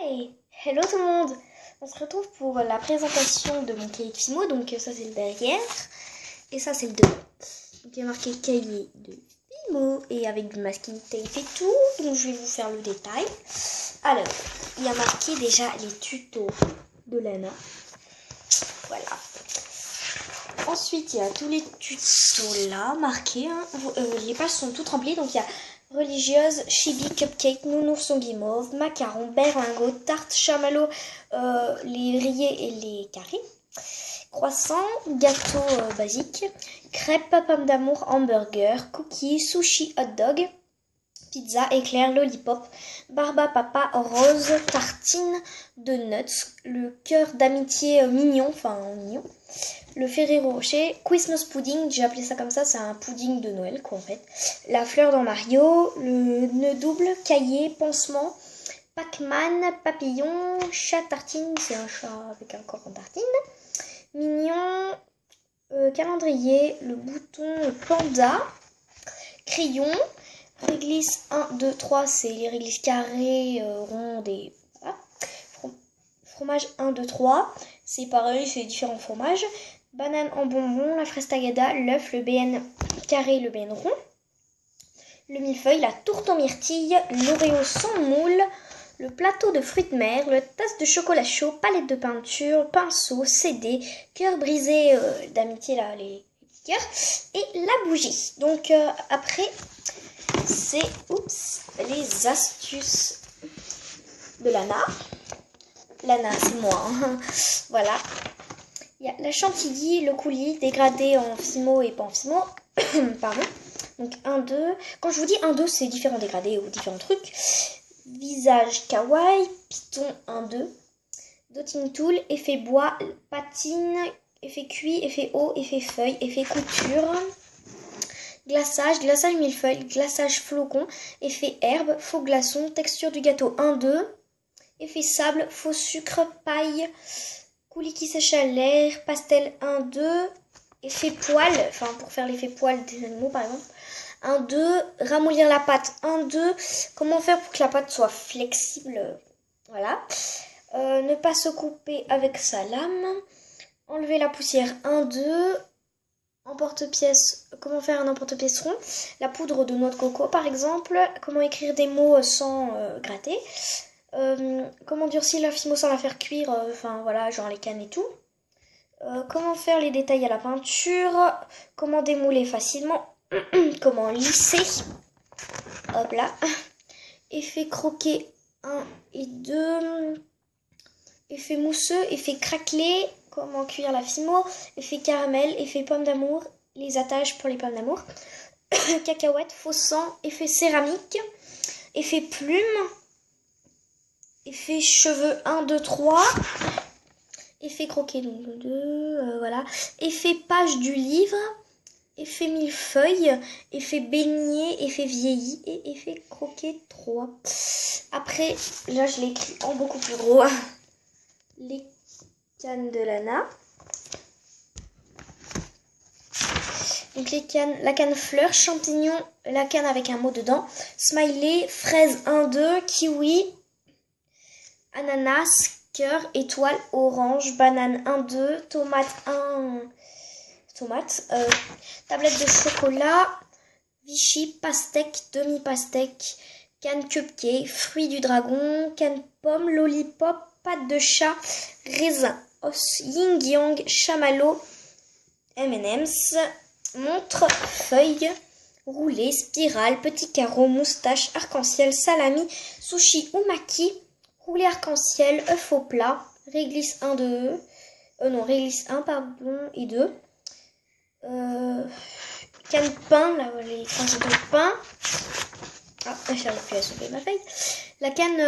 Hey! Hello tout le monde! On se retrouve pour la présentation de mon cahier de Fimo. Donc ça c'est le derrière et ça c'est le devant. Donc il y a marqué cahier de Fimo et avec du masking tape et tout. Donc je vais vous faire le détail. Alors, il y a marqué déjà les tutos de Lana. Voilà. Ensuite, il y a tous les tutos là marqués. Les pages sont toutes remplies. Donc il y a religieuse, chibi, cupcake, nounours guimauve, macaron, berlingot, tarte, chamallow, les rillés et les carrés, croissant, gâteau basique, crêpes, pommes d'amour, hamburger, cookies, sushi, hot dog, pizza, éclair, lollipop, barba papa, rose, tartine de nuts, le cœur d'amitié mignon, le Ferrero Rocher, Christmas pudding, j'ai appelé ça comme ça, c'est un pudding de Noël quoi en fait, la fleur dans Mario, le nœud double, cahier, pansement, Pac-Man, papillon, chat tartine, c'est un chat avec un corps en tartine, mignon, calendrier, le bouton panda, crayon, réglisse 1, 2, 3, c'est les réglisses carrées, rondes et voilà. Fromage 1, 2, 3, c'est pareil, c'est différents fromages. Banane en bonbon, la fraise tagada, l'œuf, le BN carré, le BN rond. Le millefeuille, la tourte en myrtille, l'Oreo sans moule, le plateau de fruits de mer, le tasse de chocolat chaud, palette de peinture, pinceau, CD, cœur brisé d'amitié, là, les cœurs, et la bougie. Donc après, c'est les astuces de Lana. Lana, c'est moi. Hein. Voilà. Il y a la chantilly, le coulis, dégradé en Fimo et pas en Fimo. Pardon. Donc 1, 2. Quand je vous dis 1, 2, c'est différents dégradés ou différents trucs. Visage kawaii, python 1, 2. Dotting tool, effet bois, patine, effet cuit, effet eau, effet feuille, effet couture. Glaçage, glaçage millefeuille, glaçage flocon, effet herbe, faux glaçon, texture du gâteau 1, 2. Effet sable, faux sucre, paille, coulis qui sèche à l'air, pastel 1, 2. Effet poil, enfin pour faire l'effet poil des animaux par exemple. 1, 2. Ramollir la pâte 1, 2. Comment faire pour que la pâte soit flexible? Voilà. Ne pas se couper avec sa lame. Enlever la poussière 1, 2. Emporte-pièce, comment faire un emporte-pièce rond. La poudre de noix de coco par exemple. Comment écrire des mots sans gratter. Comment durcir la Fimo sans la faire cuire, voilà, genre les cannes et tout. Comment faire les détails à la peinture. Comment démouler facilement. Comment lisser. Hop là. Effet croquet 1 et 2. Effet mousseux, effet craquelé. Comment cuire la Fimo. Effet caramel, effet pomme d'amour. Les attaches pour les pommes d'amour. Cacahuète, faux sang. Effet céramique. Effet plume. Effet cheveux 1, 2, 3. Effet croquet, donc 2, voilà. Effet page du livre. Effet millefeuille. Effet beignet, effet vieilli. Et effet croquet 3. Après, là je l'ai écrit en beaucoup plus gros. Les cannes de Lana. Donc les cannes, la canne fleur, champignon, la canne avec un mot dedans. Smiley, fraise 1, 2, kiwi. Ananas, cœur, étoile, orange, banane 1, 2, tomate 1, tablette de chocolat, Vichy, pastèque, demi-pastèque, canne cupcake, fruit du dragon, canne pomme, lollipop, pâte de chat, raisin, os, yin-yang, chamallow, M&M's, montre, feuille, roulé, spirale, petit carreau, moustache, arc-en-ciel, salami, sushi ou maki, roulé arc-en-ciel, œuf au plat, réglisse 1, 2, réglisse 1, pardon, et 2. Canne pain, là, les tranches de pain. Ah, j'arrive plus à soulever ma feuille. La canne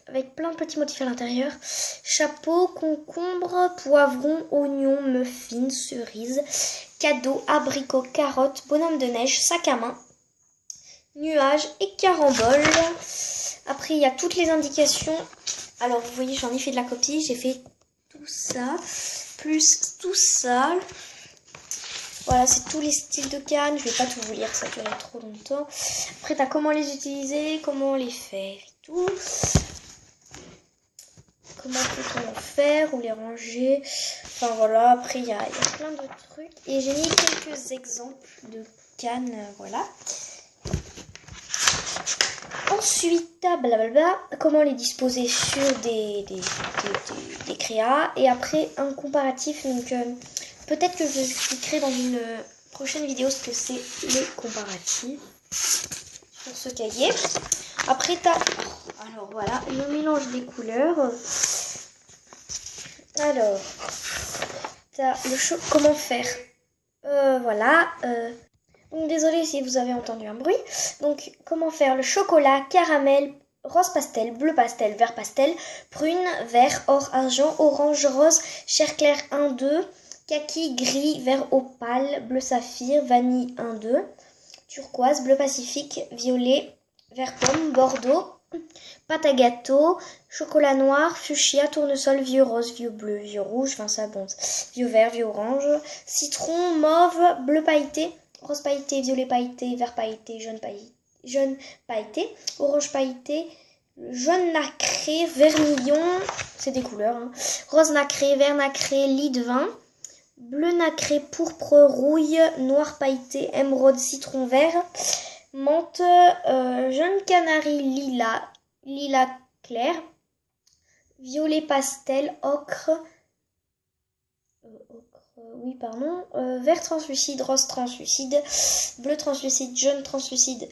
avec plein de petits motifs à l'intérieur. Chapeau, concombre, poivron, oignon, muffin, cerise, cadeau, abricot, carotte, bonhomme de neige, sac à main, nuage et carambole. Après, il y a toutes les indications. Alors, vous voyez, j'en ai fait de la copie. J'ai fait tout ça, plus tout ça. Voilà, c'est tous les styles de cannes. Je vais pas tout vous lire, ça durerait trop longtemps. Après, t'as comment les utiliser, comment les faire et tout. comment peut-on en faire ou les ranger. Enfin voilà, après il y a plein de trucs. Et j'ai mis quelques exemples de cannes, voilà. Ensuite, blablabla, comment les disposer sur des créas. Et après, un comparatif. Donc, peut-être que je vous expliquerai dans une prochaine vidéo ce que c'est les comparatifs sur ce cahier. Après, alors voilà, le mélange des couleurs. Alors, t'as comment faire. Voilà. Donc désolé si vous avez entendu un bruit. Donc comment faire le chocolat, caramel, rose pastel, bleu pastel, vert pastel, prune, vert, or, argent, orange, rose, chair claire 1, 2, kaki, gris, vert opale, bleu saphir, vanille 1, 2, turquoise, bleu pacifique, violet, vert pomme, bordeaux, pâte à gâteau, chocolat noir, fuchsia, tournesol, vieux rose, vieux bleu, vieux rouge, enfin ça bon, vieux vert, vieux orange, citron, mauve, bleu pailleté, rose pailleté, violet pailleté, vert pailleté, jaune pailleté, orange pailleté, jaune nacré, vermillon, c'est des couleurs, hein, rose nacré, vert nacré, lit de vin, bleu nacré, pourpre, rouille, noir pailleté, émeraude, citron vert, menthe, jaune canari, lilas clair, violet pastel, ocre, vert translucide, rose translucide, bleu translucide, jaune translucide,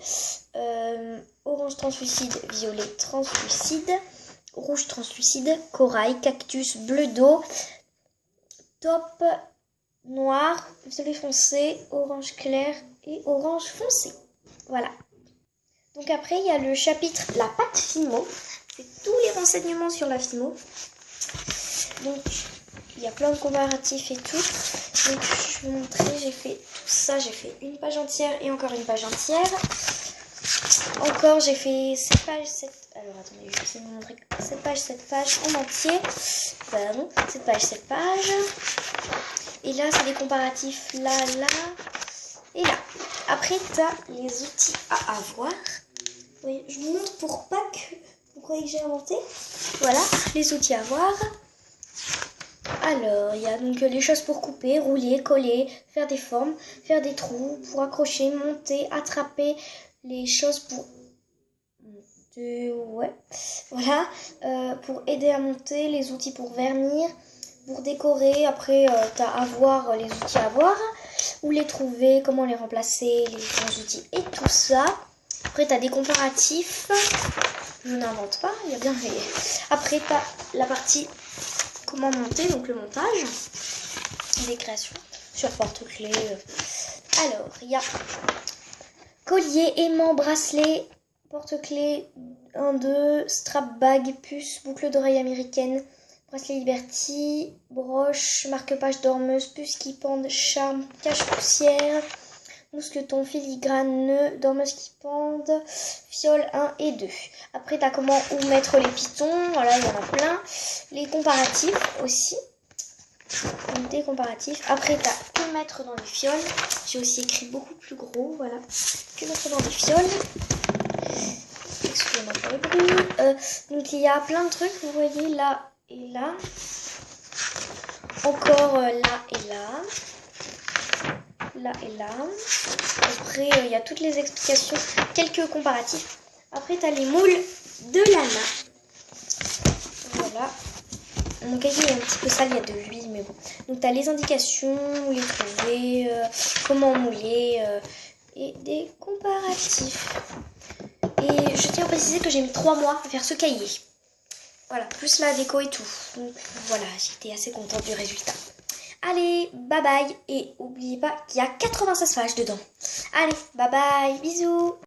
orange translucide, violet translucide, rouge translucide, corail, cactus, bleu d'eau, taupe, noir, violet foncé, orange clair et orange foncé. Voilà. Donc après, il y a le chapitre la pâte Fimo. C'est tous les renseignements sur la Fimo. Donc, il y a plein de comparatifs et tout. Donc, je vais vous montrer, j'ai fait tout ça. J'ai fait une page entière et encore une page entière. Encore, j'ai fait 7 pages, 7... Alors, attendez, je vais essayer de vous montrer 7 pages en entier. Pardon, 7 pages, 7 pages. Et là, c'est des comparatifs là, là et là. Après, tu as les outils à avoir. Oui, je vous montre pour pas que vous croyez que j'ai inventé. Voilà, les outils à avoir. Alors, il y a donc les choses pour couper, rouler, coller, faire des formes, faire des trous, pour accrocher, monter, attraper, les choses pour monter, ouais, voilà, pour aider à monter, les outils pour vernir, pour décorer. Après, tu as à voir les outils à voir, où les trouver, comment les remplacer, les bons outils et tout ça. Après, tu as des comparatifs. Je n'invente pas, il y a bien fait. Après, tu as la partie comment monter, donc le montage, des créations sur porte-clés. Alors, il y a collier, aimant, bracelet, porte-clés 1, 2, strap bag, puce, boucle d'oreille américaine, bracelet Liberty, broche, marque-page dormeuse, puce qui pendent, charme, cache-poussière, mousqueton, filigrane, nœud, dormeuse qui pendent, fiole 1 et 2. Après, tu as comment où mettre les pitons. Voilà, il y en a plein. Les comparatifs aussi. Donc, des comparatifs. Après, tu as que mettre dans les fioles. J'ai aussi écrit beaucoup plus gros. Voilà. Que mettre dans les fioles. Excusez-moi pour le bruit. Donc, il y a plein de trucs. Vous voyez là et là. Encore là et là. Là et là. Après, il y a toutes les explications, quelques comparatifs. Après, tu as les moules de Lana. Voilà. Mon cahier est un petit peu sale, il y a de l'huile, mais bon. Donc, tu as les indications, où les trouver, comment mouler, et des comparatifs. Et je tiens à préciser que j'ai mis 3 mois à faire ce cahier. Voilà, plus la déco et tout. Donc, voilà, j'étais assez contente du résultat. Allez, bye bye. Et n'oubliez pas qu'il y a 96 pages dedans. Allez, bye bye, bisous.